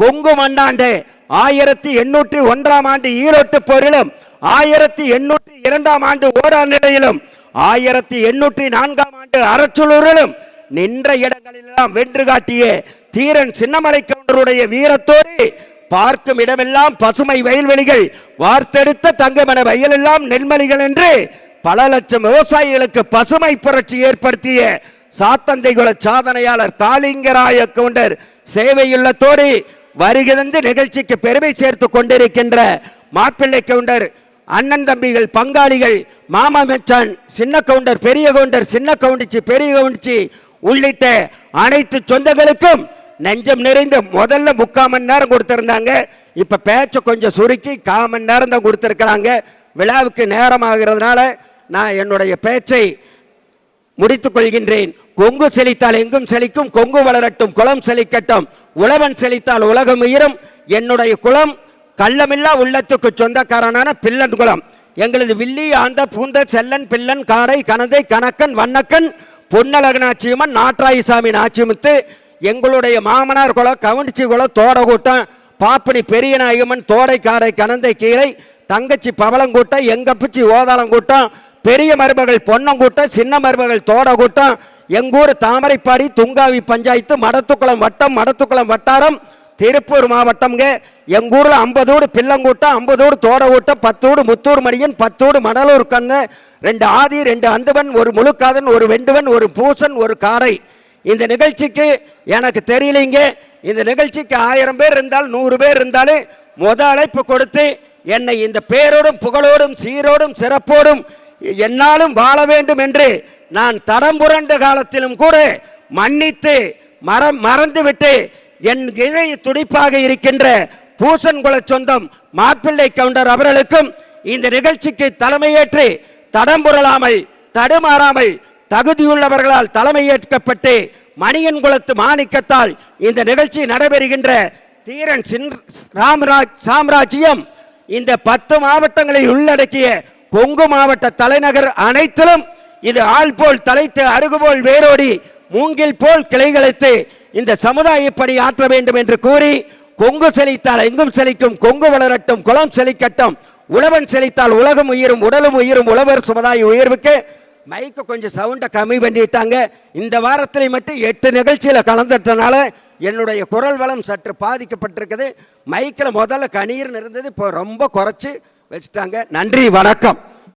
கொங்கு மண்ணாண்டு 1801 ஆண்டு ஈரோட்டு போரிலும் 1802 ஆண்டு ஓடார் நிலையிலும் 1804 ஆண்டு அரச்சலூரிலும் நின்ற இடங்களெல்லாம் வென்று காட்டிய தீரன் சின்னமலை கவுண்டருடைய வீரத்தோடு பார்க்கும் இடமெல்லாம் பசுமை வயல்வெளிகள், வார்த்தெடுத்த தங்கமன வயலெல்லாம் நெல்மலிகள் என்று பல லட்சம் விவசாயிகளுக்கு பசுமை புரட்சி ஏற்படுத்திய சாத்தந்தை குல சாதனையாளர் காளிங்கராய கவுண்டர் சேவையுள்ளத்தோடு வருகிறது நிகழ்ச்சிக்கு பெருமை சேர்த்து கொண்டிருக்கின்ற மாப்பிள்ளை கவுண்டர் அண்ணன் தம்பிகள் பங்காளிகள் மாமா மச்சான் சின்ன கவுண்டர் பெரிய கவுண்டர் சின்ன கவுண்டிச்சி பெரிய கவுண்டிச்சி உள்ளிட்ட அனைத்து சொந்தங்களுக்கும் நெஞ்சம் நிறைந்த முதல்ல 3/4 மணி நேரம் கொடுத்திருந்தாங்க. இப்ப பேச்ச கொஞ்சம் சுருக்கி 1/4 மணி நேரம் தான் கொடுத்திருக்கிறாங்க. விழாவுக்கு நேரம் ஆகிறதுனால நான் என்னுடைய பேச்சை முடித்துக் கொள்கின்றேன். கொங்கு செழித்தால் எங்கும் செழிக்கும், கொங்கு வளரட்டும் குளம் செழிக்கட்டும், உழவன் செழித்தால் உலகம் உயரும். என்னுடைய குளம் கள்ளமில்லா உள்ளத்துக்கு சொந்தக்காரனான பில்லன் குளம். எங்களது வில்லி ஆந்த பூந்த செல்லன் பில்லன் காடை கனதை கணக்கன் வண்ணக்கன் பொன்னலகனாட்சியம்மன் நாட்டாயிசாமி நாச்சிமுத்து, எங்களுடைய மாமனார் குளம் கவுண்டிச்சி குளம் தோடக்கூட்டம் பாப்பனி பெரிய நாயகமன் தோடை காடை கனந்தை கீரை தங்கச்சி பவளங்கூட்டம் எங்கப்பிச்சி ஓதாளங்கூட்டம் பெரிய மருமகள் பொன்னங்கூட்டம் சின்ன மருமகள் தோடக்கூட்டம் எங்கூர் தாமரைப்பாடி துங்காவி பஞ்சாயத்து மடத்துக்குளம் வட்டம் மடத்துக்குளம் வட்டாரம் திருப்பூர் மாவட்டம்ங்க. எங்கூர்ல 50 ஊடு பில்லங்கூட்டம் 50 ஊடு தோடக்கூட்டம் 10 ஊடு முத்தூர் மணியன் 10 ஊடு மணலூர் கண்ணு 2 ஆதி 2 அந்துவன் 1 முழுக்காதன் 1 வெண்டுவன் 1 பூசன் 1 காடை. இந்த நிகழ்ச்சிக்கு எனக்கு தெரியலைங்க. இந்த நிகழ்ச்சிக்கு 1000 பேர் இருந்தால் 100 பேர் இருந்தாலும் அழைப்பு கொடுத்து என்னை இந்த பேரோடும் புகழோடும் சீரோடும் சிறப்போடும் என்னாலும் வாழ வேண்டும் என்று நான் தடம் புரண்ட காலத்திலும் கூட மன்னித்து மறந்துவிட்டு என் இதய துடிப்பாக இருக்கின்ற பூசன் குல சொந்தம் மாப்பிள்ளை கவுண்டர் அவர்களுக்கும் இந்த நிகழ்ச்சிக்கு தலைமையேற்று தடம் புரளாமல் தடுமாறாமல் தகுதியுள்ளவர்களால் தலைமையேற்கப்பட்டு மணியன் குலத்து மாணிக்கத்தால் இந்த நிகழ்ச்சி நடைபெறுகின்ற தீரன் சாம்ராஜ்யம் இந்த 10 மாவட்டங்களை உள்ளடக்கிய கொங்கு மாவட்ட தலைநகர் அனைத்திலும் இது ஆள் போல் தலைத்து அருகுபோல் வேரோடி மூங்கில் போல் கிளைகளைத்து இந்த சமுதாய பணி ஆற்ற வேண்டும் என்று கூறி, கொங்கு செழித்தால் எங்கும் செழிக்கும், கொங்கு வளரட்டும் குளம் செழிக்கட்டும், உழவன் செழித்தால் உலகம் உயிரும் உடலும் உயிரும் உழவர் சமுதாய உயர்வுக்கு மைக்கு கொஞ்சம் சவுண்டை கம்மி பண்ணிட்டாங்க. இந்த வாரத்தில் மட்டும் 8 நிகழ்ச்சியில் கலந்துட்டனால என்னுடைய குரல் வளம் சற்று பாதிக்கப்பட்டிருக்குது. மைக்கில் முதல்ல கணீர்னு இருந்தது, இப்போ ரொம்ப குறைச்சி வச்சுட்டாங்க. நன்றி, வணக்கம்.